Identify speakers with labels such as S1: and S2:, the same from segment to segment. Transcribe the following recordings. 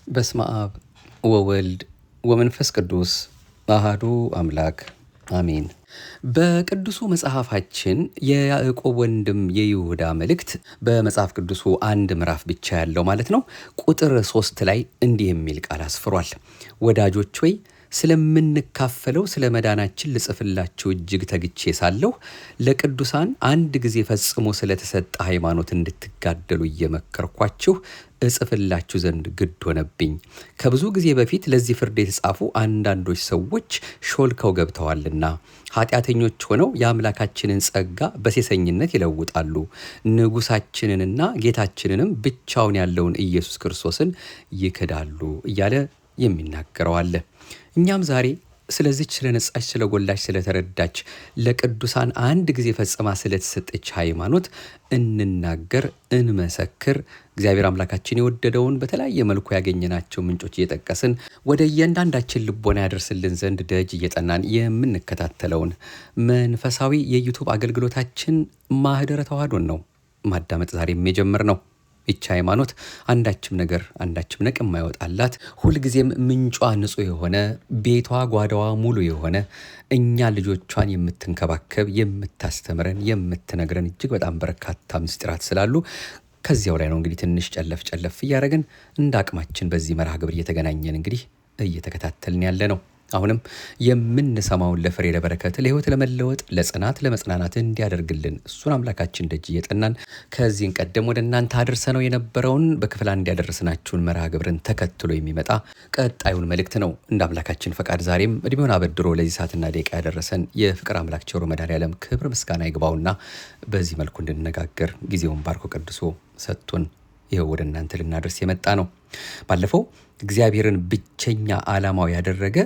S1: በስመ አብ ወወልድ ወመንፈስ ቅዱስ አሐዱ አምላክ አሜን። በቅዱሱ መጽሐፋችን የያዕቆብ ወንድም የይሁዳ መልእክት በመጽሐፍ ቅዱሱ አንድ ምዕራፍ ብቻ ያለው ማለት ነው ቁጥር 3 ላይ እንዲህ የሚል ቃል አስፍሯል። ወዳጆች ሆይ ስለምንካፈለው ስለ መዳናችን ልጽፍላችሁ እጅግ ተግቼ ሳለሁ ለቅዱሳን አንድ ጊዜ ፈጽሞ ስለተሰጠ ሃይማኖት እንድትጋደሉ እየመከርኳችሁ እጽፍላችሁ ዘንድ ግድ ሆነብኝ። ከብዙ ጊዜ በፊት ለዚህ ፍርድ የተጻፉ አንዳንዶች ሰዎች ሾልከው ገብተዋልና ኃጢአተኞች ሆነው የአምላካችንን ጸጋ በሴሰኝነት ይለውጣሉ፣ ንጉሣችንንና ጌታችንንም ብቻውን ያለውን ኢየሱስ ክርስቶስን ይክዳሉ እያለ የሚናገረው አለ። እኛም ዛሬ ስለዚች ስለነጻች ስለጎላች ስለተረዳች ለቅዱሳን አንድ ጊዜ ፈጽማ ስለተሰጠች ሃይማኖት እንናገር፣ እንመሰክር። እግዚአብሔር አምላካችን የወደደውን በተለያየ መልኩ ያገኘናቸው ምንጮች እየጠቀስን ወደ እያንዳንዳችን ልቦና ያደርስልን ዘንድ ደጅ እየጠናን የምንከታተለውን መንፈሳዊ የዩቱብ አገልግሎታችን ማህደረ ተዋህዶን ነው ማዳመጥ ዛሬም የጀመርነው። ይህች ሃይማኖት አንዳችም ነገር አንዳችም ነቅ የማይወጣላት ሁልጊዜም ምንጯ ንጹሕ የሆነ ቤቷ ጓዳዋ ሙሉ የሆነ እኛ ልጆቿን የምትንከባከብ የምታስተምረን የምትነግረን እጅግ በጣም በርካታ ምስጢራት ስላሉ ከዚያው ላይ ነው እንግዲህ ትንሽ ጨለፍ እያደረግን እንደ አቅማችን በዚህ መርሃ ግብር እየተገናኘን እንግዲህ እየተከታተልን ያለ ነው። አሁንም የምንሰማውን ለፍሬ ለበረከት ለሕይወት ለመለወጥ ለጽናት ለመጽናናት እንዲያደርግልን እሱን አምላካችን ደጅ እየጠናን ከዚህን ቀደም ወደ እናንተ አድርሰነው የነበረውን በክፍል አንድ ያደረስናችሁን መርሃ ግብርን ተከትሎ የሚመጣ ቀጣዩን መልእክት ነው እንደ አምላካችን ፈቃድ ዛሬም እድሜውን አበድሮ ለዚህ ሰዓትና ደቂቃ ያደረሰን የፍቅር አምላክ ቸሩ መድኃኔዓለም ክብር ምስጋና ይግባውና በዚህ መልኩ እንድንነጋገር ጊዜውን ባርኮ ቀድሶ ሰጥቶን ይኸው ወደ እናንተ ልናደርስ የመጣ ነው። ባለፈው እግዚአብሔርን ብቸኛ ዓላማው ያደረገ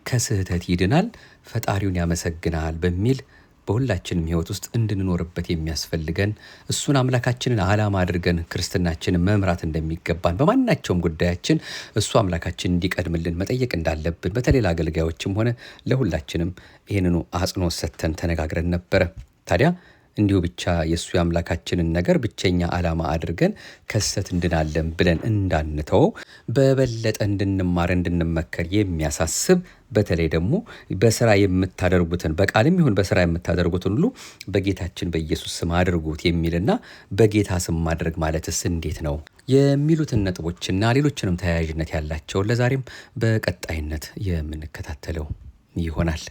S1: ከስህተት ይድናል፣ ፈጣሪውን ያመሰግናል በሚል በሁላችንም ሕይወት ውስጥ እንድንኖርበት የሚያስፈልገን እሱን አምላካችንን ዓላማ አድርገን ክርስትናችንን መምራት እንደሚገባን በማናቸውም ጉዳያችን እሱ አምላካችን እንዲቀድምልን መጠየቅ እንዳለብን በተለይ ለአገልጋዮችም ሆነ ለሁላችንም ይህንኑ አጽንኦት ሰጥተን ተነጋግረን ነበረ። ታዲያ እንዲሁ ብቻ የእሱ የአምላካችንን ነገር ብቸኛ ዓላማ አድርገን ከስህተት እንድናለን ብለን እንዳንተው በበለጠ እንድንማር እንድንመከር የሚያሳስብ በተለይ ደግሞ በስራ የምታደርጉትን በቃልም ይሁን በስራ የምታደርጉትን ሁሉ በጌታችን በኢየሱስ ስም አድርጉት የሚልና በጌታ ስም ማድረግ ማለትስ እንዴት ነው የሚሉትን ነጥቦችና ሌሎችንም ተያያዥነት ያላቸውን ለዛሬም በቀጣይነት የምንከታተለው ይሆናል።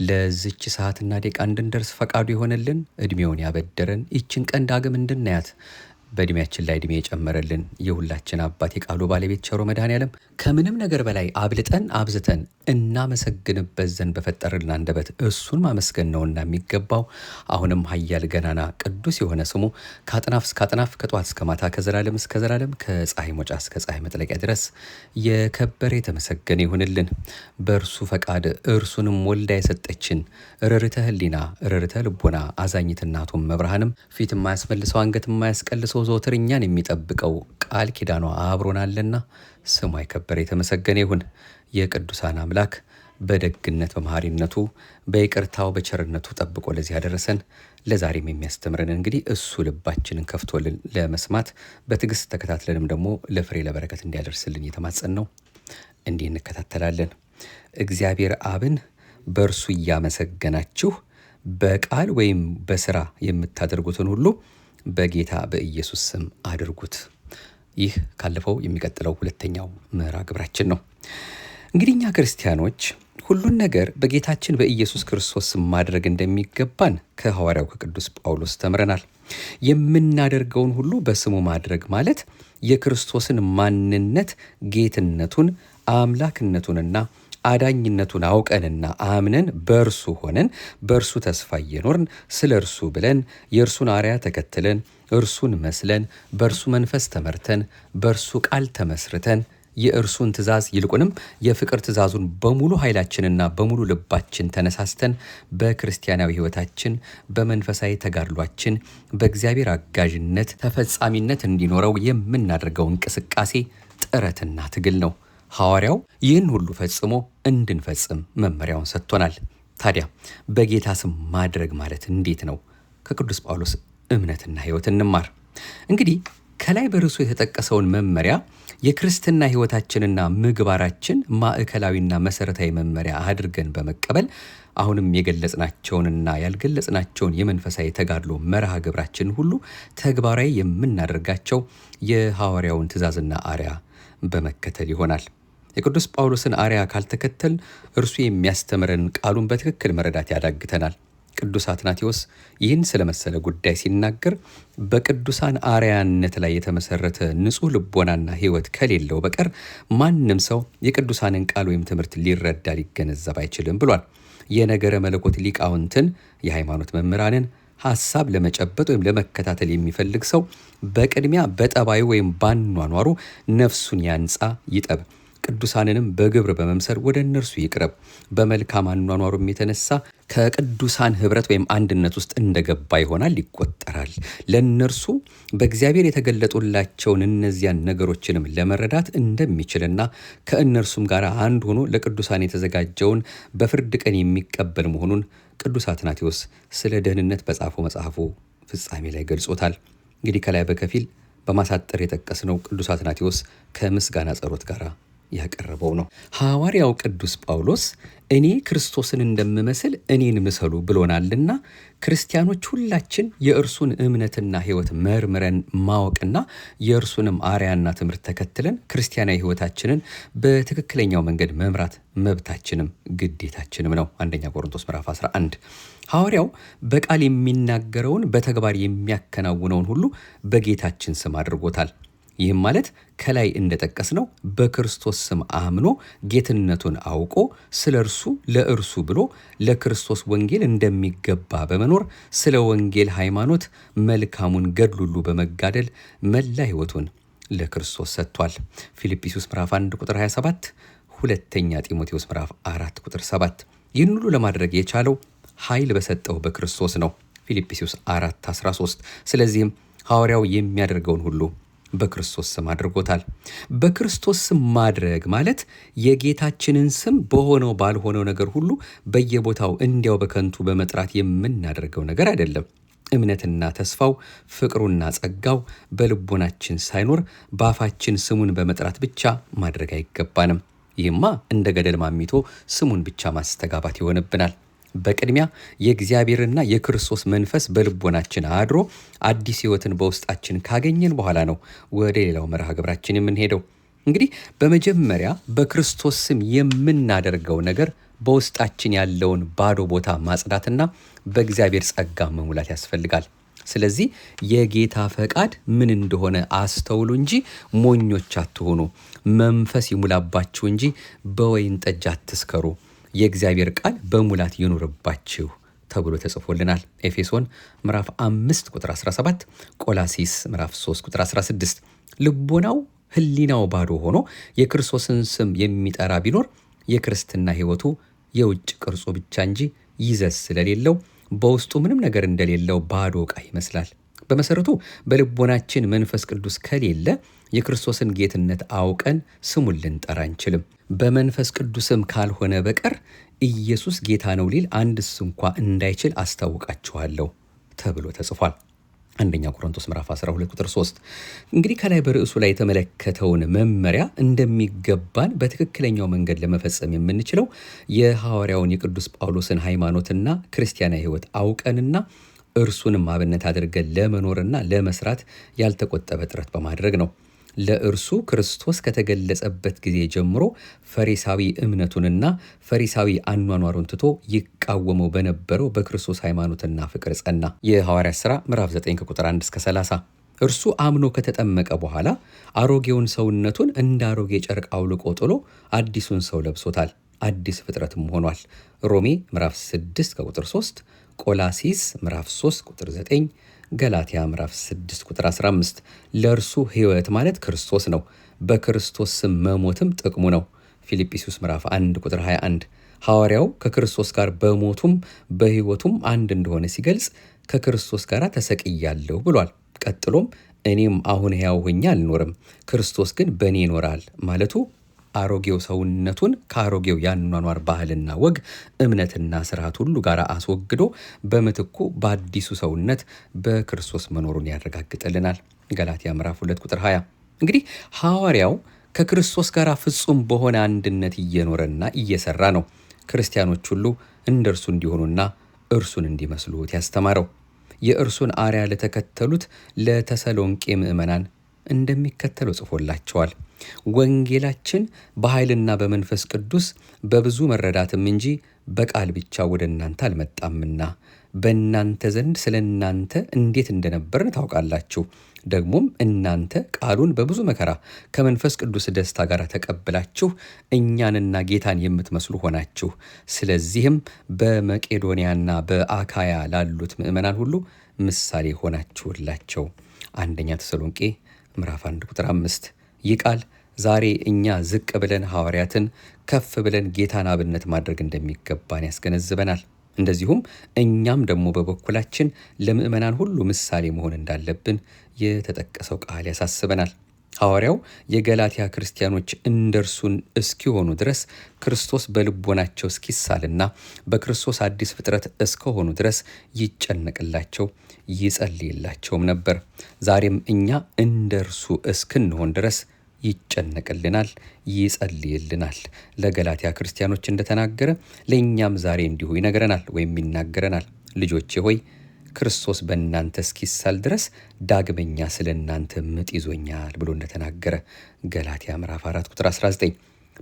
S1: ለዚች ሰዓትና ደቂቃ እንድንደርስ ፈቃዱ የሆነልን እድሜውን ያበደረን ይችን ቀን ዳግም እንድናያት በእድሜያችን ላይ እድሜ የጨመረልን የሁላችን አባት የቃሉ ባለቤት ቸሩ መድኃኔዓለም ከምንም ነገር በላይ አብልጠን አብዝተን እናመሰግንበት ዘንድ በፈጠረልን አንደበት እሱን ማመስገን ነውና የሚገባው። አሁንም ኃያል ገናና ቅዱስ የሆነ ስሙ ከአጥናፍ እስከ አጥናፍ ከጧት እስከ ማታ ከዘላለም እስከ ዘላለም ከፀሐይ መውጫ እስከ ፀሐይ መጥለቂያ ድረስ የከበረ የተመሰገነ ይሁንልን። በእርሱ ፈቃድ እርሱንም ወልዳ የሰጠችን ርርተ ህሊና ርርተ ልቦና አዛኝት እናቱም መብርሃንም ፊት የማያስመልሰው አንገት የማያስቀልሰው ዘወትር እኛን የሚጠብቀው ቃል ኪዳኗ አብሮናልና ስሙ የከበረ የተመሰገነ ይሁን። የቅዱሳን አምላክ በደግነት በመሐሪነቱ በይቅርታው በቸርነቱ ጠብቆ ለዚህ ያደረሰን ለዛሬም የሚያስተምረን እንግዲህ እሱ ልባችንን ከፍቶልን ለመስማት በትዕግስት ተከታትለንም ደግሞ ለፍሬ ለበረከት እንዲያደርስልን እየተማጸን ነው። እንዲህ እንከታተላለን። እግዚአብሔር አብን በእርሱ እያመሰገናችሁ በቃል ወይም በስራ የምታደርጉትን ሁሉ በጌታ በኢየሱስ ስም አድርጉት። ይህ ካለፈው የሚቀጥለው ሁለተኛው ምዕራፍ ግብራችን ነው። እንግዲህ እኛ ክርስቲያኖች ሁሉን ነገር በጌታችን በኢየሱስ ክርስቶስ ስም ማድረግ እንደሚገባን ከሐዋርያው ከቅዱስ ጳውሎስ ተምረናል። የምናደርገውን ሁሉ በስሙ ማድረግ ማለት የክርስቶስን ማንነት፣ ጌትነቱን፣ አምላክነቱንና አዳኝነቱን አውቀንና አምነን በእርሱ ሆነን በእርሱ ተስፋ እየኖርን ስለ እርሱ ብለን የእርሱን አርያ ተከትለን እርሱን መስለን በእርሱ መንፈስ ተመርተን በእርሱ ቃል ተመስርተን የእርሱን ትእዛዝ ይልቁንም የፍቅር ትእዛዙን በሙሉ ኃይላችንና በሙሉ ልባችን ተነሳስተን በክርስቲያናዊ ሕይወታችን በመንፈሳዊ ተጋድሏችን በእግዚአብሔር አጋዥነት ተፈጻሚነት እንዲኖረው የምናደርገው እንቅስቃሴ ጥረትና ትግል ነው። ሐዋርያው ይህን ሁሉ ፈጽሞ እንድንፈጽም መመሪያውን ሰጥቶናል። ታዲያ በጌታ ስም ማድረግ ማለት እንዴት ነው? ከቅዱስ ጳውሎስ እምነትና ሕይወት እንማር። እንግዲህ ከላይ በርዕሱ የተጠቀሰውን መመሪያ የክርስትና ሕይወታችንና ምግባራችን ማዕከላዊና መሰረታዊ መመሪያ አድርገን በመቀበል አሁንም የገለጽናቸውንና ያልገለጽናቸውን የመንፈሳዊ ተጋድሎ መርሃ ግብራችን ሁሉ ተግባራዊ የምናደርጋቸው የሐዋርያውን ትእዛዝና አርያ በመከተል ይሆናል። የቅዱስ ጳውሎስን አርያ ካልተከተል እርሱ የሚያስተምረን ቃሉን በትክክል መረዳት ያዳግተናል። ቅዱስ አትናቴዎስ ይህን ስለመሰለ ጉዳይ ሲናገር በቅዱሳን አርያነት ላይ የተመሰረተ ንጹሕ ልቦናና ሕይወት ከሌለው በቀር ማንም ሰው የቅዱሳንን ቃል ወይም ትምህርት ሊረዳ ሊገነዘብ አይችልም ብሏል። የነገረ መለኮት ሊቃውንትን የሃይማኖት መምህራንን ሐሳብ ለመጨበጥ ወይም ለመከታተል የሚፈልግ ሰው በቅድሚያ በጠባዩ ወይም ባኗኗሩ ነፍሱን ያንጻ ይጠብ፣ ቅዱሳንንም በግብር በመምሰል ወደ እነርሱ ይቅረብ። በመልካም አኗኗሩም የተነሳ ከቅዱሳን ኅብረት ወይም አንድነት ውስጥ እንደገባ ይሆናል፣ ይቆጠራል። ለእነርሱ በእግዚአብሔር የተገለጡላቸውን እነዚያን ነገሮችንም ለመረዳት እንደሚችልና ከእነርሱም ጋር አንድ ሆኖ ለቅዱሳን የተዘጋጀውን በፍርድ ቀን የሚቀበል መሆኑን ቅዱስ አትናቴዎስ ስለ ደህንነት በጻፈው መጽሐፉ ፍጻሜ ላይ ገልጾታል። እንግዲህ ከላይ በከፊል በማሳጠር የጠቀስነው ቅዱስ አትናቴዎስ ከምስጋና ጸሎት ጋር ያቀረበው ነው። ሐዋርያው ቅዱስ ጳውሎስ እኔ ክርስቶስን እንደምመስል እኔን ምሰሉ ብሎናልና ክርስቲያኖች ሁላችን የእርሱን እምነትና ሕይወት መርምረን ማወቅና የእርሱንም አርያና ትምህርት ተከትለን ክርስቲያናዊ ሕይወታችንን በትክክለኛው መንገድ መምራት መብታችንም ግዴታችንም ነው። አንደኛ ቆሮንቶስ ምዕራፍ 11። ሐዋርያው በቃል የሚናገረውን በተግባር የሚያከናውነውን ሁሉ በጌታችን ስም አድርጎታል። ይህም ማለት ከላይ እንደጠቀስነው በክርስቶስ ስም አምኖ ጌትነቱን አውቆ ስለ እርሱ ለእርሱ ብሎ ለክርስቶስ ወንጌል እንደሚገባ በመኖር ስለ ወንጌል ሃይማኖት መልካሙን ገድል ሁሉ በመጋደል መላ ሕይወቱን ለክርስቶስ ሰጥቷል። ፊልጵስዩስ ምዕራፍ 1 ቁጥር 27፣ ሁለተኛ ጢሞቴዎስ ምዕራፍ 4 ቁጥር 7። ይህን ሁሉ ለማድረግ የቻለው ኃይል በሰጠው በክርስቶስ ነው። ፊልጵስዩስ 4:13። ስለዚህም ሐዋርያው የሚያደርገውን ሁሉ በክርስቶስ ስም አድርጎታል። በክርስቶስ ስም ማድረግ ማለት የጌታችንን ስም በሆነው ባልሆነው ነገር ሁሉ በየቦታው እንዲያው በከንቱ በመጥራት የምናደርገው ነገር አይደለም። እምነትና ተስፋው ፍቅሩና ጸጋው በልቦናችን ሳይኖር በአፋችን ስሙን በመጥራት ብቻ ማድረግ አይገባንም። ይህማ እንደ ገደል ማሚቶ ስሙን ብቻ ማስተጋባት ይሆንብናል። በቅድሚያ የእግዚአብሔርና የክርስቶስ መንፈስ በልቦናችን አድሮ አዲስ ሕይወትን በውስጣችን ካገኘን በኋላ ነው ወደ ሌላው መርሃ ግብራችን የምንሄደው። እንግዲህ በመጀመሪያ በክርስቶስ ስም የምናደርገው ነገር በውስጣችን ያለውን ባዶ ቦታ ማጽዳትና በእግዚአብሔር ጸጋ መሙላት ያስፈልጋል። ስለዚህ የጌታ ፈቃድ ምን እንደሆነ አስተውሉ እንጂ ሞኞች አትሆኑ፣ መንፈስ ይሙላባችሁ እንጂ በወይን ጠጅ አትስከሩ፣ የእግዚአብሔር ቃል በሙላት ይኑርባችሁ ተብሎ ተጽፎልናል። ኤፌሶን ምዕራፍ 5 ቁጥር 17፣ ቆላሲስ ምዕራፍ 3 ቁጥር 16። ልቦናው ሕሊናው ባዶ ሆኖ የክርስቶስን ስም የሚጠራ ቢኖር የክርስትና ሕይወቱ የውጭ ቅርጹ ብቻ እንጂ ይዘት ስለሌለው በውስጡ ምንም ነገር እንደሌለው ባዶ ዕቃ ይመስላል። በመሰረቱ በልቦናችን መንፈስ ቅዱስ ከሌለ የክርስቶስን ጌትነት አውቀን ስሙን ልንጠራ አንችልም። በመንፈስ ቅዱስም ካልሆነ በቀር ኢየሱስ ጌታ ነው ሊል አንድስ እንኳ እንዳይችል አስታውቃችኋለሁ ተብሎ ተጽፏል። አንደኛ ቆሮንቶስ ምዕራፍ 12 ቁጥር 3። እንግዲህ ከላይ በርዕሱ ላይ የተመለከተውን መመሪያ እንደሚገባን በትክክለኛው መንገድ ለመፈጸም የምንችለው የሐዋርያውን የቅዱስ ጳውሎስን ሃይማኖትና ክርስቲያናዊ ሕይወት አውቀንና እርሱንም አብነት አድርገን ለመኖርና ለመስራት ያልተቆጠበ ጥረት በማድረግ ነው። ለእርሱ ክርስቶስ ከተገለጸበት ጊዜ ጀምሮ ፈሪሳዊ እምነቱንና ፈሪሳዊ አኗኗሩን ትቶ ይቃወመው በነበረው በክርስቶስ ሃይማኖትና ፍቅር ጸና። የሐዋርያት ሥራ ምዕራፍ 9 ቁጥር 1 እስከ 30። እርሱ አምኖ ከተጠመቀ በኋላ አሮጌውን ሰውነቱን እንደ አሮጌ ጨርቅ አውልቆ ጥሎ አዲሱን ሰው ለብሶታል፣ አዲስ ፍጥረትም ሆኗል። ሮሜ ምዕራፍ 6 ቁጥር 3፣ ቆላሲስ ምዕራፍ 3 ቁጥር 9፣ ገላትያ ምዕራፍ 6 ቁጥር 15። ለእርሱ ሕይወት ማለት ክርስቶስ ነው፣ በክርስቶስ ስም መሞትም ጥቅሙ ነው። ፊልጵስዩስ ምዕራፍ 1 ቁጥር 21። ሐዋርያው ከክርስቶስ ጋር በሞቱም በሕይወቱም አንድ እንደሆነ ሲገልጽ ከክርስቶስ ጋር ተሰቅያለሁ ብሏል። ቀጥሎም እኔም አሁን ሕያው ሆኜ አልኖርም፣ ክርስቶስ ግን በእኔ ይኖራል ማለቱ አሮጌው ሰውነቱን ከአሮጌው ያኗኗር ባህልና ወግ እምነትና ስርዓት ሁሉ ጋር አስወግዶ በምትኩ በአዲሱ ሰውነት በክርስቶስ መኖሩን ያረጋግጥልናል። ገላትያ ምዕራፍ 2 ቁጥር 20። እንግዲህ ሐዋርያው ከክርስቶስ ጋር ፍጹም በሆነ አንድነት እየኖረና እየሰራ ነው ክርስቲያኖች ሁሉ እንደ እርሱ እንዲሆኑና እርሱን እንዲመስሉት ያስተማረው። የእርሱን አርያ ለተከተሉት ለተሰሎንቄ ምዕመናን እንደሚከተለው ጽፎላቸዋል። ወንጌላችን በኃይልና በመንፈስ ቅዱስ በብዙ መረዳትም እንጂ በቃል ብቻ ወደ እናንተ አልመጣምና በእናንተ ዘንድ ስለ እናንተ እንዴት እንደነበርን ታውቃላችሁ። ደግሞም እናንተ ቃሉን በብዙ መከራ ከመንፈስ ቅዱስ ደስታ ጋር ተቀብላችሁ እኛንና ጌታን የምትመስሉ ሆናችሁ። ስለዚህም በመቄዶንያና በአካያ ላሉት ምዕመናን ሁሉ ምሳሌ ሆናችሁላቸው። አንደኛ ተሰሎንቄ ምዕራፍ 1 ቁጥር 5። ይህ ቃል ዛሬ እኛ ዝቅ ብለን ሐዋርያትን፣ ከፍ ብለን ጌታን አብነት ማድረግ እንደሚገባን ያስገነዝበናል። እንደዚሁም እኛም ደግሞ በበኩላችን ለምዕመናን ሁሉ ምሳሌ መሆን እንዳለብን የተጠቀሰው ቃል ያሳስበናል። ሐዋርያው የገላትያ ክርስቲያኖች እንደርሱን እስኪሆኑ ድረስ ክርስቶስ በልቦናቸው እስኪሳልና በክርስቶስ አዲስ ፍጥረት እስከሆኑ ድረስ ይጨነቅላቸው ይጸልይላቸውም ነበር። ዛሬም እኛ እንደርሱ እስክንሆን ድረስ ይጨነቅልናል፣ ይጸልይልናል። ለገላትያ ክርስቲያኖች እንደተናገረ ለእኛም ዛሬ እንዲሁ ይነግረናል ወይም ይናገረናል። ልጆቼ ሆይ ክርስቶስ በእናንተ እስኪሳል ድረስ ዳግመኛ ስለ እናንተ ምጥ ይዞኛል ብሎ እንደተናገረ ገላትያ ምዕራፍ 4 ቁጥር 19።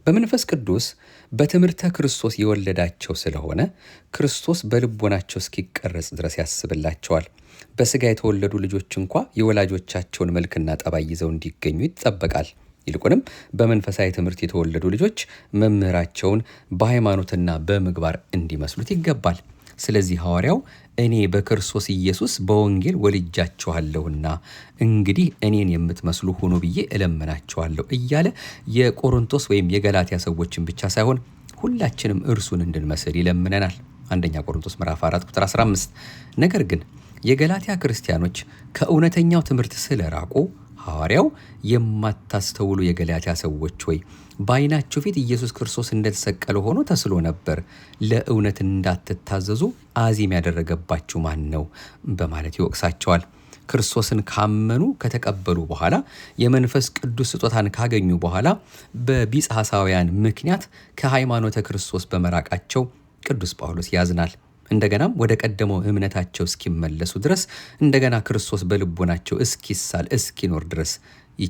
S1: በመንፈስ ቅዱስ በትምህርተ ክርስቶስ የወለዳቸው ስለሆነ ክርስቶስ በልቦናቸው እስኪቀረጽ ድረስ ያስብላቸዋል። በሥጋ የተወለዱ ልጆች እንኳ የወላጆቻቸውን መልክና ጠባይ ይዘው እንዲገኙ ይጠበቃል። ይልቁንም በመንፈሳዊ ትምህርት የተወለዱ ልጆች መምህራቸውን በሃይማኖትና በምግባር እንዲመስሉት ይገባል። ስለዚህ ሐዋርያው እኔ በክርስቶስ ኢየሱስ በወንጌል ወልጃችኋለሁና እንግዲህ እኔን የምትመስሉ ሁኑ ብዬ እለምናችኋለሁ እያለ የቆሮንቶስ ወይም የገላትያ ሰዎችን ብቻ ሳይሆን ሁላችንም እርሱን እንድንመስል ይለምነናል። አንደኛ ቆሮንቶስ ምዕራፍ 4 ቁጥር 15። ነገር ግን የገላትያ ክርስቲያኖች ከእውነተኛው ትምህርት ስለራቁ ሐዋርያው የማታስተውሉ የገላትያ ሰዎች ሆይ በዓይናችሁ ፊት ኢየሱስ ክርስቶስ እንደተሰቀለ ሆኖ ተስሎ ነበር፣ ለእውነት እንዳትታዘዙ አዚም ያደረገባችሁ ማን ነው? በማለት ይወቅሳቸዋል። ክርስቶስን ካመኑ ከተቀበሉ በኋላ የመንፈስ ቅዱስ ስጦታን ካገኙ በኋላ በቢጸ ሐሳውያን ምክንያት ከሃይማኖተ ክርስቶስ በመራቃቸው ቅዱስ ጳውሎስ ያዝናል። እንደገናም ወደ ቀደመው እምነታቸው እስኪመለሱ ድረስ እንደገና ክርስቶስ በልቦናቸው እስኪሳል እስኪኖር ድረስ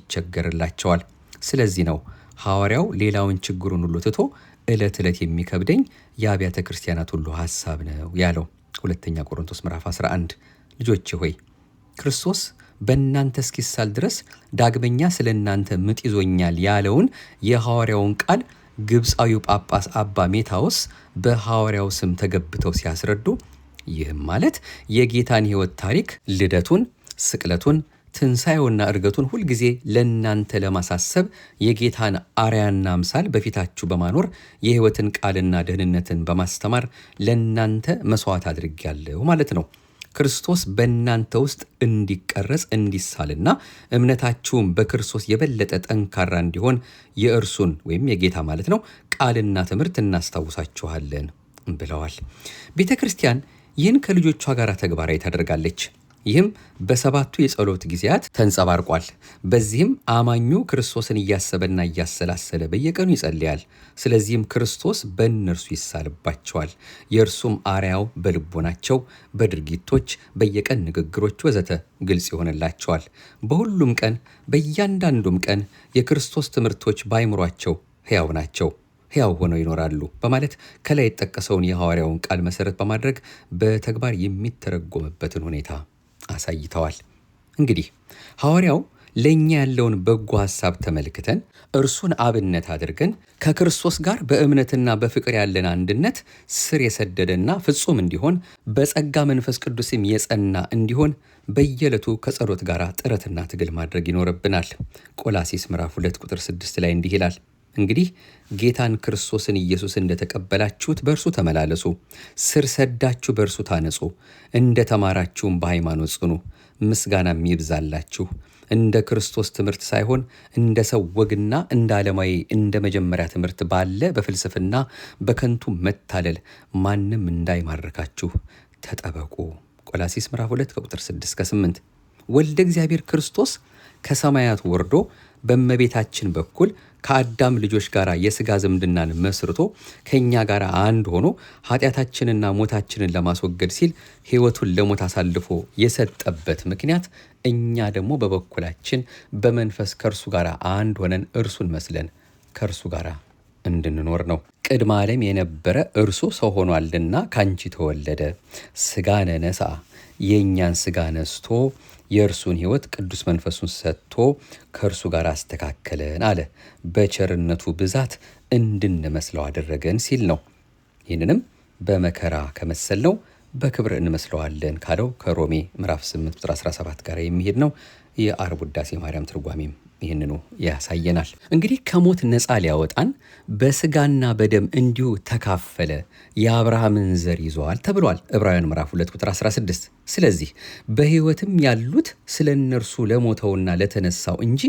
S1: ይቸገርላቸዋል። ስለዚህ ነው ሐዋርያው ሌላውን ችግሩን ሁሉ ትቶ ዕለት ዕለት የሚከብደኝ የአብያተ ክርስቲያናት ሁሉ ሐሳብ ነው ያለው። ሁለተኛ ቆሮንቶስ ምዕራፍ 11። ልጆቼ ሆይ ክርስቶስ በእናንተ እስኪሳል ድረስ ዳግመኛ ስለ እናንተ ምጥ ይዞኛል ያለውን የሐዋርያውን ቃል ግብፃዊው ጳጳስ አባ ሜታዎስ በሐዋርያው ስም ተገብተው ሲያስረዱ ይህም ማለት የጌታን ሕይወት ታሪክ፣ ልደቱን፣ ስቅለቱን፣ ትንሣኤውና እርገቱን ሁልጊዜ ለእናንተ ለማሳሰብ የጌታን አርያና አምሳል በፊታችሁ በማኖር የሕይወትን ቃልና ደህንነትን በማስተማር ለእናንተ መሥዋዕት አድርጌያለሁ ማለት ነው። ክርስቶስ በእናንተ ውስጥ እንዲቀረጽ እንዲሳልና እምነታችሁም በክርስቶስ የበለጠ ጠንካራ እንዲሆን የእርሱን ወይም የጌታ ማለት ነው ቃልና ትምህርት እናስታውሳችኋለን ብለዋል። ቤተ ክርስቲያን ይህን ከልጆቿ ጋር ተግባራዊ ታደርጋለች። ይህም በሰባቱ የጸሎት ጊዜያት ተንጸባርቋል። በዚህም አማኙ ክርስቶስን እያሰበና እያሰላሰለ በየቀኑ ይጸልያል። ስለዚህም ክርስቶስ በእነርሱ ይሳልባቸዋል። የእርሱም አርያው በልቦናቸው፣ በድርጊቶች፣ በየቀን ንግግሮች ወዘተ ግልጽ ይሆንላቸዋል። በሁሉም ቀን በእያንዳንዱም ቀን የክርስቶስ ትምህርቶች በአይምሯቸው ሕያው ናቸው፣ ሕያው ሆነው ይኖራሉ በማለት ከላይ የተጠቀሰውን የሐዋርያውን ቃል መሠረት በማድረግ በተግባር የሚተረጎምበትን ሁኔታ አሳይተዋል። እንግዲህ ሐዋርያው ለእኛ ያለውን በጎ ሐሳብ ተመልክተን እርሱን አብነት አድርገን ከክርስቶስ ጋር በእምነትና በፍቅር ያለን አንድነት ስር የሰደደና ፍጹም እንዲሆን በጸጋ መንፈስ ቅዱስም የጸና እንዲሆን በየዕለቱ ከጸሎት ጋር ጥረትና ትግል ማድረግ ይኖርብናል። ቆላሲስ ምዕራፍ 2 ቁጥር 6 ላይ እንዲህ ይላል፣ እንግዲህ ጌታን ክርስቶስን ኢየሱስ እንደተቀበላችሁት በእርሱ ተመላለሱ፣ ስር ሰዳችሁ በእርሱ ታነጹ፣ እንደ ተማራችሁም በሃይማኖት ጽኑ፣ ምስጋናም ይብዛላችሁ። እንደ ክርስቶስ ትምህርት ሳይሆን እንደ ሰው ወግና እንደ ዓለማዊ እንደ መጀመሪያ ትምህርት ባለ በፍልስፍና በከንቱ መታለል ማንም እንዳይማርካችሁ ተጠበቁ። ቆላሲስ ምዕራፍ 2 ቁጥር 6-8። ወልደ እግዚአብሔር ክርስቶስ ከሰማያት ወርዶ በእመቤታችን በኩል ከአዳም ልጆች ጋር የሥጋ ዝምድናን መስርቶ ከእኛ ጋር አንድ ሆኖ ኃጢአታችንና ሞታችንን ለማስወገድ ሲል ሕይወቱን ለሞት አሳልፎ የሰጠበት ምክንያት እኛ ደግሞ በበኩላችን በመንፈስ ከእርሱ ጋር አንድ ሆነን እርሱን መስለን ከእርሱ ጋር እንድንኖር ነው። ቅድመ ዓለም የነበረ እርሱ ሰው ሆኗልና ካንቺ ተወለደ፣ ሥጋነ ነሣ፣ የእኛን ሥጋ ነስቶ የእርሱን ሕይወት ቅዱስ መንፈሱን ሰጥቶ ከእርሱ ጋር አስተካከለን አለ። በቸርነቱ ብዛት እንድንመስለው አደረገን ሲል ነው። ይህንንም በመከራ ከመሰልነው በክብር እንመስለዋለን ካለው ከሮሜ ምዕራፍ 8 ቁጥር 17 ጋር የሚሄድ ነው። የዓርብ ውዳሴ ማርያም ትርጓሜም ይህንኑ ያሳየናል። እንግዲህ ከሞት ነፃ ሊያወጣን በሥጋና በደም እንዲሁ ተካፈለ፣ የአብርሃምን ዘር ይዘዋል ተብሏል ዕብራውያን ምዕራፍ 2 ቁጥር 16። ስለዚህ በሕይወትም ያሉት ስለ እነርሱ ለሞተውና ለተነሳው እንጂ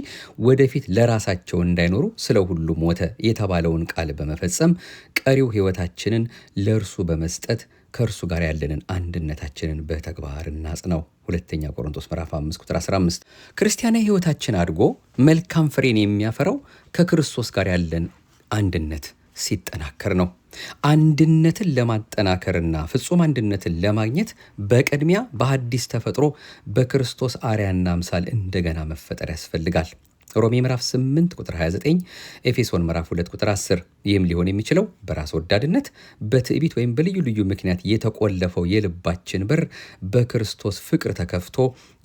S1: ወደፊት ለራሳቸው እንዳይኖሩ ስለ ሁሉ ሞተ የተባለውን ቃል በመፈጸም ቀሪው ሕይወታችንን ለእርሱ በመስጠት ከእርሱ ጋር ያለንን አንድነታችንን በተግባር እናጽናው። ሁለተኛ ቆሮንቶስ ምዕራፍ 5 ቁጥር 15። ክርስቲያናዊ ሕይወታችን አድጎ መልካም ፍሬን የሚያፈራው ከክርስቶስ ጋር ያለን አንድነት ሲጠናከር ነው። አንድነትን ለማጠናከርና ፍጹም አንድነትን ለማግኘት በቅድሚያ በአዲስ ተፈጥሮ በክርስቶስ አርአያና አምሳል እንደገና መፈጠር ያስፈልጋል። ሮሜ ምዕራፍ 8 ቁጥር 29፣ ኤፌሶን ምዕራፍ 2 ቁጥር 10። ይህም ሊሆን የሚችለው በራስ ወዳድነት፣ በትዕቢት ወይም በልዩ ልዩ ምክንያት የተቆለፈው የልባችን በር በክርስቶስ ፍቅር ተከፍቶ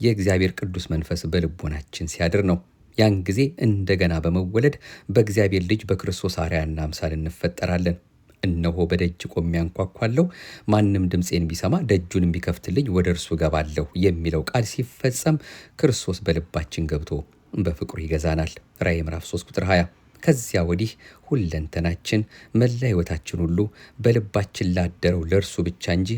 S1: የእግዚአብሔር ቅዱስ መንፈስ በልቦናችን ሲያድር ነው። ያን ጊዜ እንደገና በመወለድ በእግዚአብሔር ልጅ በክርስቶስ አርአያና አምሳል እንፈጠራለን። እነሆ በደጅ ቆሜ አንኳኳለሁ፣ ማንም ድምፄን ቢሰማ ደጁንም ቢከፍትልኝ ወደ እርሱ እገባለሁ የሚለው ቃል ሲፈጸም ክርስቶስ በልባችን ገብቶ በፍቅሩ ይገዛናል። ራእይ ምዕራፍ 3 ቁጥር 20። ከዚያ ወዲህ ሁለንተናችን መላ ሕይወታችን ሁሉ በልባችን ላደረው ለእርሱ ብቻ እንጂ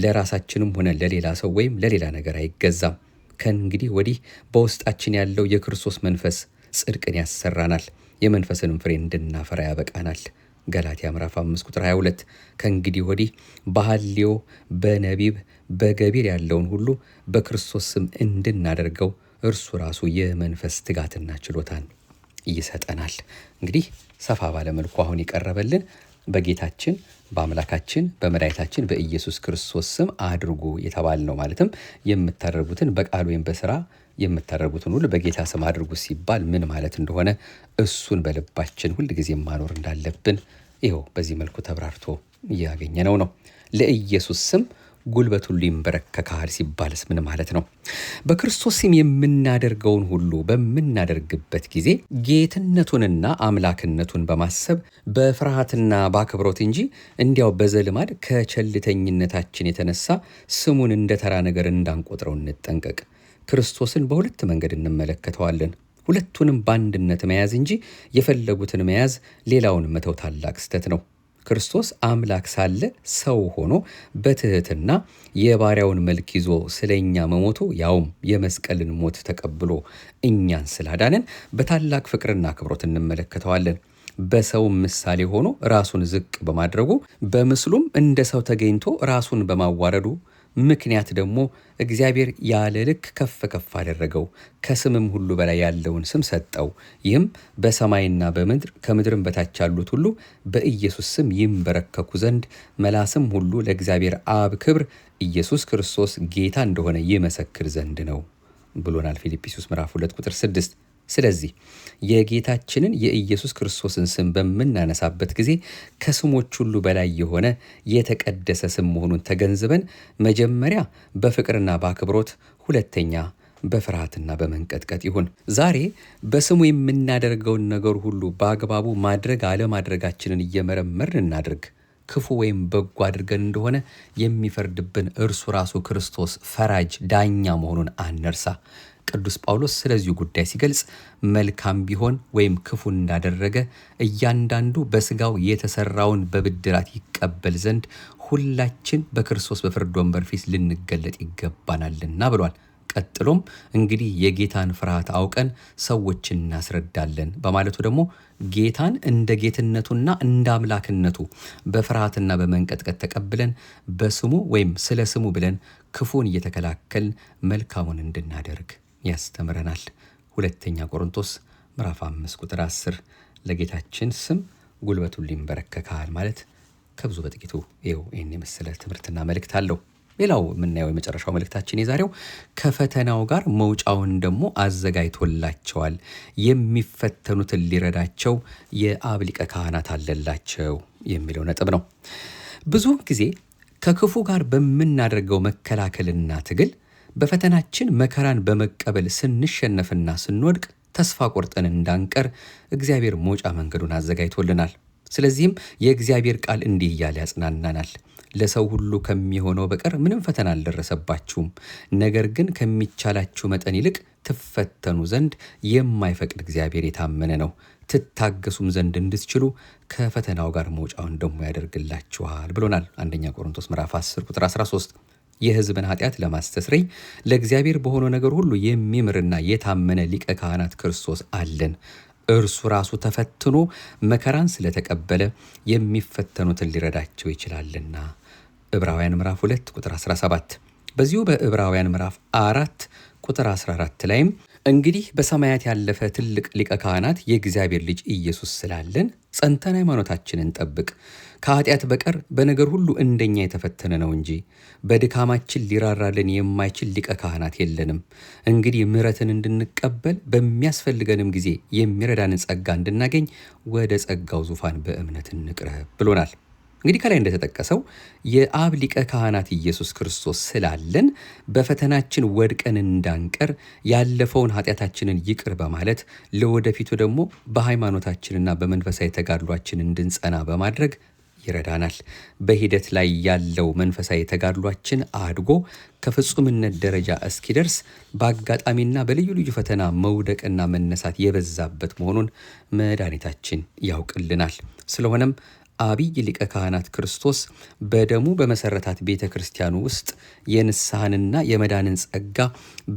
S1: ለራሳችንም ሆነ ለሌላ ሰው ወይም ለሌላ ነገር አይገዛም። ከእንግዲህ ወዲህ በውስጣችን ያለው የክርስቶስ መንፈስ ጽድቅን ያሰራናል፣ የመንፈስንም ፍሬ እንድናፈራ ያበቃናል። ገላትያ ምዕራፍ 5 ቁጥር 22። ከእንግዲህ ወዲህ በሐልዮ በነቢብ በገቢር ያለውን ሁሉ በክርስቶስ ስም እንድናደርገው እርሱ ራሱ የመንፈስ ትጋትና ችሎታን ይሰጠናል። እንግዲህ ሰፋ ባለመልኩ አሁን የቀረበልን በጌታችን በአምላካችን በመድኃኒታችን በኢየሱስ ክርስቶስ ስም አድርጉ የተባል ነው። ማለትም የምታደርጉትን በቃል ወይም በስራ የምታደርጉትን ሁሉ በጌታ ስም አድርጉ ሲባል ምን ማለት እንደሆነ እሱን በልባችን ሁል ጊዜ ማኖር እንዳለብን ይኸው በዚህ መልኩ ተብራርቶ እያገኘነው ነው። ለኢየሱስ ስም ጉልበት ሁሉ ይንበረከካል ሲባልስ ምን ማለት ነው? በክርስቶስ ስም የምናደርገውን ሁሉ በምናደርግበት ጊዜ ጌትነቱንና አምላክነቱን በማሰብ በፍርሃትና በአክብሮት እንጂ እንዲያው በዘልማድ ከቸልተኝነታችን የተነሳ ስሙን እንደ ተራ ነገር እንዳንቆጥረው እንጠንቀቅ። ክርስቶስን በሁለት መንገድ እንመለከተዋለን። ሁለቱንም በአንድነት መያዝ እንጂ የፈለጉትን መያዝ ሌላውን መተው ታላቅ ስህተት ነው። ክርስቶስ አምላክ ሳለ ሰው ሆኖ በትህትና የባሪያውን መልክ ይዞ ስለኛ መሞቱ ያውም የመስቀልን ሞት ተቀብሎ እኛን ስላዳነን በታላቅ ፍቅርና አክብሮት እንመለከተዋለን። በሰው ምሳሌ ሆኖ ራሱን ዝቅ በማድረጉ በምስሉም እንደ ሰው ተገኝቶ ራሱን በማዋረዱ ምክንያት ደግሞ እግዚአብሔር ያለ ልክ ከፍ ከፍ አደረገው፣ ከስምም ሁሉ በላይ ያለውን ስም ሰጠው። ይህም በሰማይና በምድር ከምድርም በታች ያሉት ሁሉ በኢየሱስ ስም ይንበረከኩ ዘንድ መላስም ሁሉ ለእግዚአብሔር አብ ክብር ኢየሱስ ክርስቶስ ጌታ እንደሆነ ይመሰክር ዘንድ ነው ብሎናል ፊልጵስዩስ ምዕራፍ 2 ቁጥር 6። ስለዚህ የጌታችንን የኢየሱስ ክርስቶስን ስም በምናነሳበት ጊዜ ከስሞች ሁሉ በላይ የሆነ የተቀደሰ ስም መሆኑን ተገንዝበን መጀመሪያ በፍቅርና በአክብሮት፣ ሁለተኛ በፍርሃትና በመንቀጥቀጥ ይሁን። ዛሬ በስሙ የምናደርገውን ነገር ሁሉ በአግባቡ ማድረግ አለማድረጋችንን እየመረመርን እናድርግ። ክፉ ወይም በጎ አድርገን እንደሆነ የሚፈርድብን እርሱ ራሱ ክርስቶስ ፈራጅ ዳኛ መሆኑን አንርሳ። ቅዱስ ጳውሎስ ስለዚሁ ጉዳይ ሲገልጽ መልካም ቢሆን ወይም ክፉ እንዳደረገ እያንዳንዱ በሥጋው የተሰራውን በብድራት ይቀበል ዘንድ ሁላችን በክርስቶስ በፍርድ ወንበር ፊት ልንገለጥ ይገባናልና ብሏል። ቀጥሎም እንግዲህ የጌታን ፍርሃት አውቀን ሰዎችን እናስረዳለን በማለቱ ደግሞ ጌታን እንደ ጌትነቱና እንደ አምላክነቱ በፍርሃትና በመንቀጥቀጥ ተቀብለን በስሙ ወይም ስለ ስሙ ብለን ክፉን እየተከላከልን መልካሙን እንድናደርግ ያስተምረናል። ሁለተኛ ቆሮንቶስ ምዕራፍ 5 ቁጥር 10 ለጌታችን ስም ጉልበት ሁሉ ይንበረከካል ማለት ከብዙ በጥቂቱ ይኸው ይህን የመሰለ ትምህርትና መልእክት አለው። ሌላው የምናየው የመጨረሻው መልእክታችን የዛሬው ከፈተናው ጋር መውጫውን ደግሞ አዘጋጅቶላቸዋል፣ የሚፈተኑትን ሊረዳቸው የአብ ሊቀ ካህናት አለላቸው የሚለው ነጥብ ነው። ብዙ ጊዜ ከክፉ ጋር በምናደርገው መከላከልና ትግል በፈተናችን መከራን በመቀበል ስንሸነፍና ስንወድቅ ተስፋ ቆርጠን እንዳንቀር እግዚአብሔር መውጫ መንገዱን አዘጋጅቶልናል። ስለዚህም የእግዚአብሔር ቃል እንዲህ እያለ ያጽናናናል። ለሰው ሁሉ ከሚሆነው በቀር ምንም ፈተና አልደረሰባችሁም፣ ነገር ግን ከሚቻላችሁ መጠን ይልቅ ትፈተኑ ዘንድ የማይፈቅድ እግዚአብሔር የታመነ ነው፣ ትታገሱም ዘንድ እንድትችሉ ከፈተናው ጋር መውጫውን ደግሞ ያደርግላችኋል ብሎናል። አንደኛ ቆሮንቶስ ምዕራፍ 10 ቁጥር 13 የሕዝብን ኃጢአት ለማስተስረይ ለእግዚአብሔር በሆነው ነገር ሁሉ የሚምርና የታመነ ሊቀ ካህናት ክርስቶስ አለን። እርሱ ራሱ ተፈትኖ መከራን ስለተቀበለ የሚፈተኑትን ሊረዳቸው ይችላልና። ዕብራውያን ምዕራፍ 2 ቁጥር 17። በዚሁ በዕብራውያን ምዕራፍ 4 ቁጥር 14 ላይም እንግዲህ በሰማያት ያለፈ ትልቅ ሊቀ ካህናት የእግዚአብሔር ልጅ ኢየሱስ ስላለን ጸንተን ሃይማኖታችንን ጠብቅ። ከኃጢአት በቀር በነገር ሁሉ እንደኛ የተፈተነ ነው እንጂ በድካማችን ሊራራልን የማይችል ሊቀ ካህናት የለንም። እንግዲህ ምሕረትን እንድንቀበል በሚያስፈልገንም ጊዜ የሚረዳንን ጸጋ እንድናገኝ ወደ ጸጋው ዙፋን በእምነት እንቅረብ ብሎናል። እንግዲህ ከላይ እንደተጠቀሰው የአብ ሊቀ ካህናት ኢየሱስ ክርስቶስ ስላለን በፈተናችን ወድቀን እንዳንቀር ያለፈውን ኃጢአታችንን ይቅር በማለት ለወደፊቱ ደግሞ በሃይማኖታችንና በመንፈሳዊ ተጋድሏችን እንድንጸና በማድረግ ይረዳናል። በሂደት ላይ ያለው መንፈሳዊ ተጋድሏችን አድጎ ከፍጹምነት ደረጃ እስኪደርስ በአጋጣሚና በልዩ ልዩ ፈተና መውደቅና መነሳት የበዛበት መሆኑን መድኃኒታችን ያውቅልናል። ስለሆነም አብይ ሊቀ ካህናት ክርስቶስ በደሙ በመሰረታት ቤተ ክርስቲያኑ ውስጥ የንስሐንና የመዳንን ጸጋ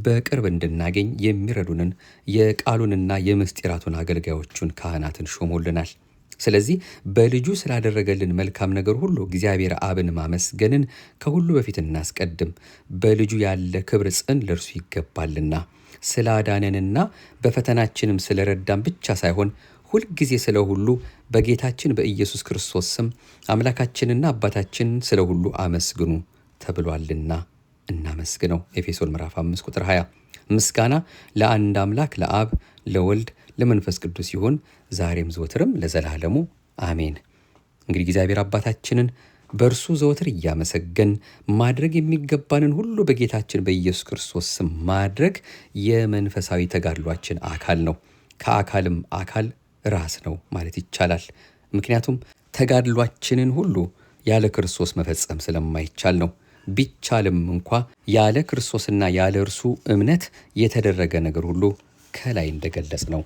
S1: በቅርብ እንድናገኝ የሚረዱንን የቃሉንና የምስጢራቱን አገልጋዮቹን ካህናትን ሾሞልናል። ስለዚህ በልጁ ስላደረገልን መልካም ነገር ሁሉ እግዚአብሔር አብን ማመስገንን ከሁሉ በፊት እናስቀድም። በልጁ ያለ ክብር ጽን ለእርሱ ይገባልና ስላዳነንና በፈተናችንም ስለረዳን ብቻ ሳይሆን ሁልጊዜ ስለ ሁሉ በጌታችን በኢየሱስ ክርስቶስ ስም አምላካችንና አባታችን ስለ ሁሉ አመስግኑ ተብሏልና እናመስግነው። ኤፌሶን ምዕራፍ 5 ቁጥር 20። ምስጋና ለአንድ አምላክ ለአብ ለወልድ ለመንፈስ ቅዱስ ይሁን ዛሬም ዘወትርም ለዘላለሙ አሜን። እንግዲህ እግዚአብሔር አባታችንን በእርሱ ዘወትር እያመሰገን ማድረግ የሚገባንን ሁሉ በጌታችን በኢየሱስ ክርስቶስ ስም ማድረግ የመንፈሳዊ ተጋድሏችን አካል ነው። ከአካልም አካል ራስ ነው ማለት ይቻላል። ምክንያቱም ተጋድሏችንን ሁሉ ያለ ክርስቶስ መፈጸም ስለማይቻል ነው። ቢቻልም እንኳ ያለ ክርስቶስና ያለ እርሱ እምነት የተደረገ ነገር ሁሉ ከላይ እንደገለጽ ነው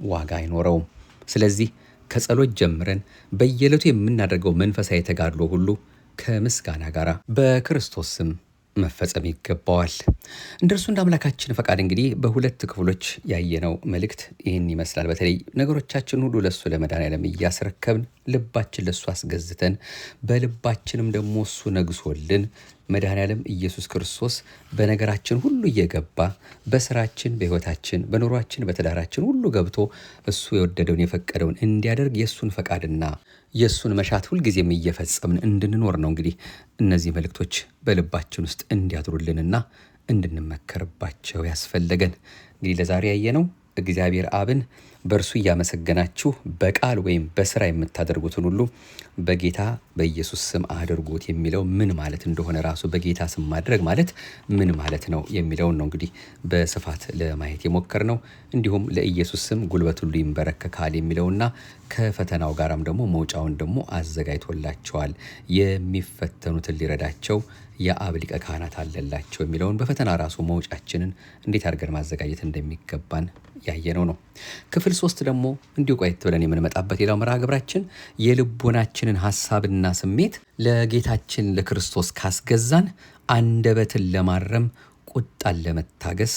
S1: ዋጋ አይኖረውም። ስለዚህ ከጸሎት ጀምረን በየዕለቱ የምናደርገው መንፈሳዊ ተጋድሎ ሁሉ ከምስጋና ጋር በክርስቶስ ስም መፈጸም ይገባዋል። እንደርሱ እንደ አምላካችን ፈቃድ እንግዲህ በሁለት ክፍሎች ያየነው መልእክት ይህን ይመስላል። በተለይ ነገሮቻችን ሁሉ ለሱ ለመድኃኔዓለም እያስረከብን ልባችን ለሱ አስገዝተን በልባችንም ደግሞ እሱ ነግሶልን መድኃኔዓለም ኢየሱስ ክርስቶስ በነገራችን ሁሉ እየገባ በስራችን፣ በሕይወታችን፣ በኑሯችን፣ በትዳራችን ሁሉ ገብቶ እሱ የወደደውን የፈቀደውን እንዲያደርግ የእሱን ፈቃድና የእሱን መሻት ሁልጊዜም እየፈጸምን እንድንኖር ነው። እንግዲህ እነዚህ መልእክቶች በልባችን ውስጥ እንዲያድሩልንና እንድንመከርባቸው ያስፈለገን። እንግዲህ ለዛሬ ያየነው እግዚአብሔር አብን በእርሱ እያመሰገናችሁ በቃል ወይም በስራ የምታደርጉትን ሁሉ በጌታ በኢየሱስ ስም አድርጉት የሚለው ምን ማለት እንደሆነ ራሱ በጌታ ስም ማድረግ ማለት ምን ማለት ነው የሚለውን ነው እንግዲህ በስፋት ለማየት የሞከርነው። እንዲሁም ለኢየሱስ ስም ጉልበት ሁሉ ይንበረከካል የሚለውና ከፈተናው ጋራም ደግሞ መውጫውን ደግሞ አዘጋጅቶላቸዋል፣ የሚፈተኑትን ሊረዳቸው የአብ ሊቀ ካህናት አለላቸው የሚለውን በፈተና ራሱ መውጫችንን እንዴት አድርገን ማዘጋጀት እንደሚገባን ያየነው ነው። ክፍል 3 ደግሞ እንዲሁ ቆየት ብለን የምንመጣበት ሌላው መርሃ ግብራችን የልቦናችንን ሐሳብና ስሜት ለጌታችን ለክርስቶስ ካስገዛን አንደበትን ለማረም ቁጣን ለመታገስ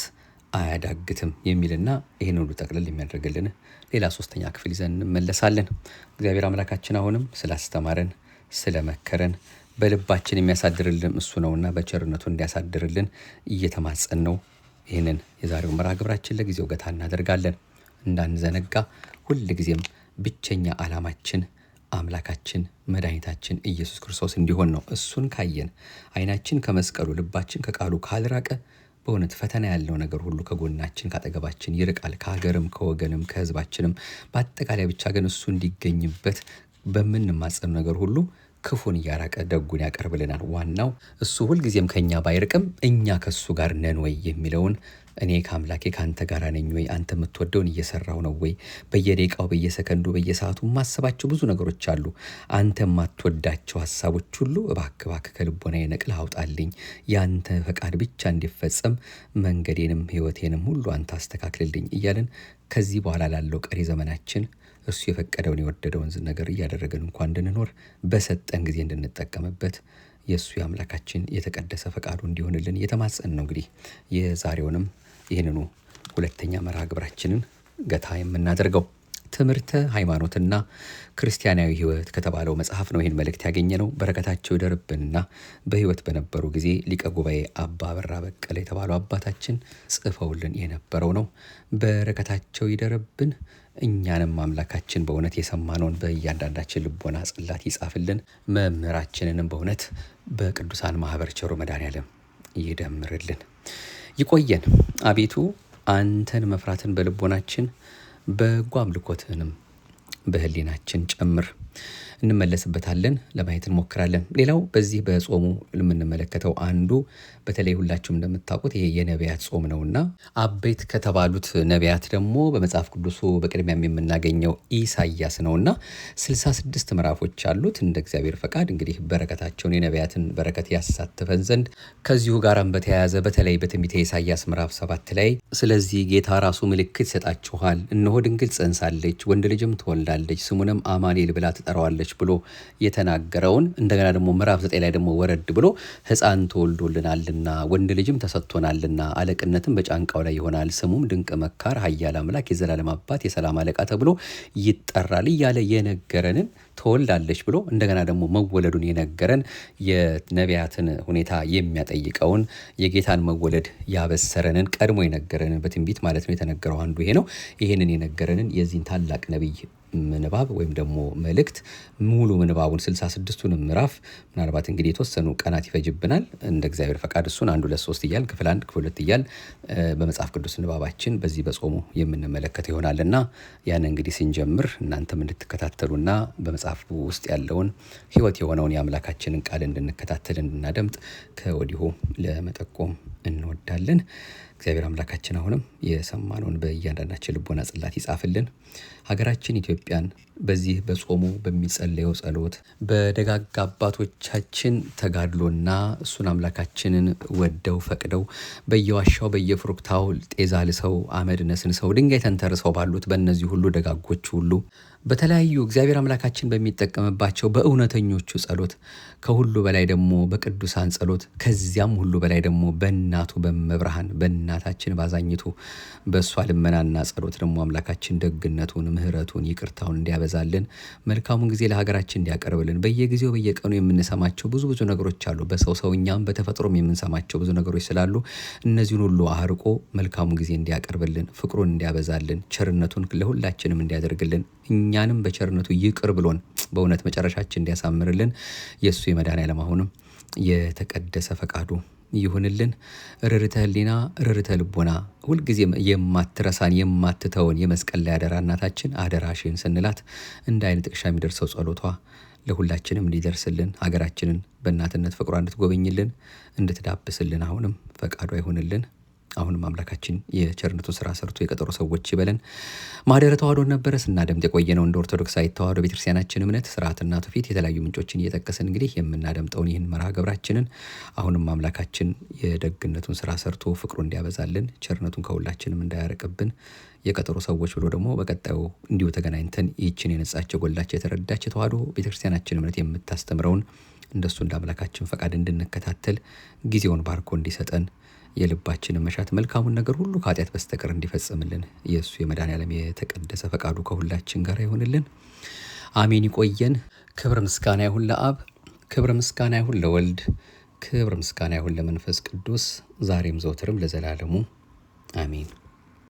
S1: አያዳግትም የሚልና ይህን ሁሉ ጠቅልል የሚያደርግልን ሌላ 3ኛ ክፍል ይዘን እንመለሳለን። እግዚአብሔር አምላካችን አሁንም ስላስተማረን ስለመከረን በልባችን የሚያሳድርልን እሱ ነውና በቸርነቱ እንዲያሳድርልን እየተማጸን ነው። ይህንን የዛሬው መርሃ ግብራችን ለጊዜው ገታ እናደርጋለን። እንዳንዘነጋ ሁል ጊዜም ብቸኛ ዓላማችን አምላካችን መድኃኒታችን ኢየሱስ ክርስቶስ እንዲሆን ነው። እሱን ካየን ዓይናችን ከመስቀሉ ልባችን ከቃሉ ካልራቀ በእውነት ፈተና ያለው ነገር ሁሉ ከጎናችን ካጠገባችን ይርቃል። ከሀገርም ከወገንም ከሕዝባችንም በአጠቃላይ ብቻ ግን እሱ እንዲገኝበት በምንማጸኑ ነገር ሁሉ ክፉን እያራቀ ደጉን ያቀርብልናል። ዋናው እሱ ሁልጊዜም ከኛ ባይርቅም እኛ ከሱ ጋር ነን ወይ የሚለውን እኔ ከአምላኬ ከአንተ ጋር ነኝ ወይ? አንተ የምትወደውን እየሰራው ነው ወይ? በየደቂቃው በየሰከንዱ በየሰዓቱ የማስባቸው ብዙ ነገሮች አሉ። አንተ የማትወዳቸው ሀሳቦች ሁሉ እባክህ ከልቦናዬ ነቅለህ አውጣልኝ። ያንተ ፈቃድ ብቻ እንዲፈጸም መንገዴንም ሕይወቴንም ሁሉ አንተ አስተካክልልኝ እያልን ከዚህ በኋላ ላለው ቀሪ ዘመናችን እርሱ የፈቀደውን የወደደውን ነገር እያደረገን እንኳን እንድንኖር በሰጠን ጊዜ እንድንጠቀምበት የእሱ የአምላካችን የተቀደሰ ፈቃዱ እንዲሆንልን እየተማጸን ነው። እንግዲህ የዛሬውንም ይህንኑ ሁለተኛ መርሃ ግብራችንን ገታ የምናደርገው ትምህርተ ሃይማኖትና ክርስቲያናዊ ሕይወት ከተባለው መጽሐፍ ነው። ይህን መልእክት ያገኘ ነው። በረከታቸው ይደርብንና በሕይወት በነበሩ ጊዜ ሊቀ ጉባኤ አባ በራ በቀለ የተባሉ አባታችን ጽፈውልን የነበረው ነው። በረከታቸው ይደርብን። እኛንም አምላካችን በእውነት የሰማነውን በእያንዳንዳችን ልቦና ጽላት ይጻፍልን። መምህራችንንም በእውነት በቅዱሳን ማኅበር ቸሩ መድኃኔዓለም ይደምርልን። ይቆየን። አቤቱ አንተን መፍራትን በልቦናችን በጎ አምልኮትህንም በህሊናችን ጨምር። እንመለስበታለን፣ ለማየት እንሞክራለን። ሌላው በዚህ በጾሙ የምንመለከተው አንዱ በተለይ ሁላችሁም እንደምታውቁት ይሄ የነቢያት ጾም ነውና አበይት ከተባሉት ነቢያት ደግሞ በመጽሐፍ ቅዱሱ በቅድሚያም የምናገኘው ኢሳይያስ ነውና 66 ምዕራፎች አሉት። እንደ እግዚአብሔር ፈቃድ እንግዲህ በረከታቸውን የነቢያትን በረከት ያሳትፈን ዘንድ ከዚሁ ጋራም በተያያዘ በተለይ በትንቢተ ኢሳይያስ ምዕራፍ 7 ላይ ስለዚህ ጌታ ራሱ ምልክት ይሰጣችኋል፣ እነሆ ድንግል ጸንሳለች፣ ወንድ ልጅም ትወልዳለች፣ ስሙንም አማኑኤል ብላ ትጠራዋለች ብሎ የተናገረውን እንደገና ደግሞ ምዕራፍ 9 ላይ ደግሞ ወረድ ብሎ ሕፃን ተወልዶልናልና ወንድ ልጅም ተሰጥቶናልና አለቅነትም በጫንቃው ላይ ይሆናል፣ ስሙም ድንቅ መካር፣ ኃያል አምላክ፣ የዘላለም አባት፣ የሰላም አለቃ ተብሎ ይጠራል እያለ የነገረንን ተወልዳለች ብሎ እንደገና ደግሞ መወለዱን የነገረን የነቢያትን ሁኔታ የሚያጠይቀውን የጌታን መወለድ ያበሰረንን ቀድሞ የነገረንን በትንቢት ማለት ነው የተነገረው አንዱ ይሄ ነው። ይሄንን የነገረንን የዚህን ታላቅ ነቢይ ምንባብ ወይም ደግሞ መልእክት ሙሉ ምንባቡን 66ቱንም ምዕራፍ ምናልባት እንግዲህ የተወሰኑ ቀናት ይፈጅብናል። እንደ እግዚአብሔር ፈቃድ እሱን 1 2 3 እያል ክፍል 1 ክፍል 2 እያል በመጽሐፍ ቅዱስ ንባባችን በዚህ በጾሙ የምንመለከተው ይሆናልና ያን እንግዲህ ስንጀምር እናንተም እንድትከታተሉና በመጽሐፉ ውስጥ ያለውን ሕይወት የሆነውን የአምላካችንን ቃል እንድንከታተል እንድናደምጥ ከወዲሁ ለመጠቆም እንወዳለን። እግዚአብሔር አምላካችን አሁንም የሰማነውን በእያንዳንዳችን ልቦና ጽላት ይጻፍልን። ሀገራችን ኢትዮጵያን በዚህ በጾሙ በሚጸለየው ጸሎት በደጋግ አባቶቻችን ተጋድሎና እሱን አምላካችንን ወደው ፈቅደው በየዋሻው በየፍሩክታው ጤዛ ልሰው አመድ ነስንሰው ድንጋይ ተንተርሰው ባሉት በእነዚህ ሁሉ ደጋጎች ሁሉ በተለያዩ እግዚአብሔር አምላካችን በሚጠቀምባቸው በእውነተኞቹ ጸሎት ከሁሉ በላይ ደግሞ በቅዱሳን ጸሎት ከዚያም ሁሉ በላይ ደግሞ በእናቱ በመብርሃን በእናታችን ባዛኝቱ በእሷ ልመናና ጸሎት ደግሞ አምላካችን ደግነቱን ምሕረቱን ይቅርታውን እንዲያበዛልን መልካሙን ጊዜ ለሀገራችን እንዲያቀርብልን በየጊዜው በየቀኑ የምንሰማቸው ብዙ ነገሮች አሉ። በሰው ሰውኛም በተፈጥሮም የምንሰማቸው ብዙ ነገሮች ስላሉ እነዚህን ሁሉ አርቆ መልካሙን ጊዜ እንዲያቀርብልን ፍቅሩን እንዲያበዛልን ቸርነቱን ለሁላችንም እንዲያደርግልን እኛንም በቸርነቱ ይቅር ብሎን በእውነት መጨረሻችን እንዲያሳምርልን የእሱ የመድኃኔዓለም አሁንም የተቀደሰ ፈቃዱ ይሁንልን። ርርተ ህሊና ርርተ ልቦና ሁልጊዜም የማትረሳን የማትተውን የመስቀል ላይ አደራ እናታችን አደራሽን ስንላት እንደ አይን ጥቅሻ የሚደርሰው ጸሎቷ ለሁላችንም እንዲደርስልን ሀገራችንን በእናትነት ፍቅሯ እንድትጎበኝልን እንድትዳብስልን አሁንም ፈቃዷ ይሁንልን። አሁንም አምላካችን የቸርነቱን ስራ ሰርቶ የቀጠሮ ሰዎች ይበለን። ማህደረ ተዋሕዶ ነበረ ስናደምጥ የቆየነው እንደ ኦርቶዶክሳዊት ተዋሕዶ ቤተክርስቲያናችን እምነት ስርዓትና ትውፊት የተለያዩ ምንጮችን እየጠቀስን እንግዲህ የምናደምጠውን ይህን መርሃ ግብራችንን አሁንም አምላካችን የደግነቱን ስራ ሰርቶ ፍቅሩ እንዲያበዛልን ቸርነቱን ከሁላችንም እንዳያረቅብን የቀጠሮ ሰዎች ብሎ ደግሞ በቀጣዩ እንዲሁ ተገናኝተን ይህችን የነጻች የጎላች የተረዳች ተዋሕዶ ቤተክርስቲያናችን እምነት የምታስተምረውን እንደሱ እንደ አምላካችን ፈቃድ እንድንከታተል ጊዜውን ባርኮ እንዲሰጠን የልባችንን መሻት መልካሙን ነገር ሁሉ ከኃጢአት በስተቀር እንዲፈጽምልን የእሱ የመድኃኔዓለም የተቀደሰ ፈቃዱ ከሁላችን ጋር ይሆንልን። አሜን። ይቆየን። ክብር ምስጋና ይሁን ለአብ፣ ክብር ምስጋና ይሁን ለወልድ፣ ክብር ምስጋና ይሁን ለመንፈስ ቅዱስ ዛሬም ዘወትርም ለዘላለሙ አሜን።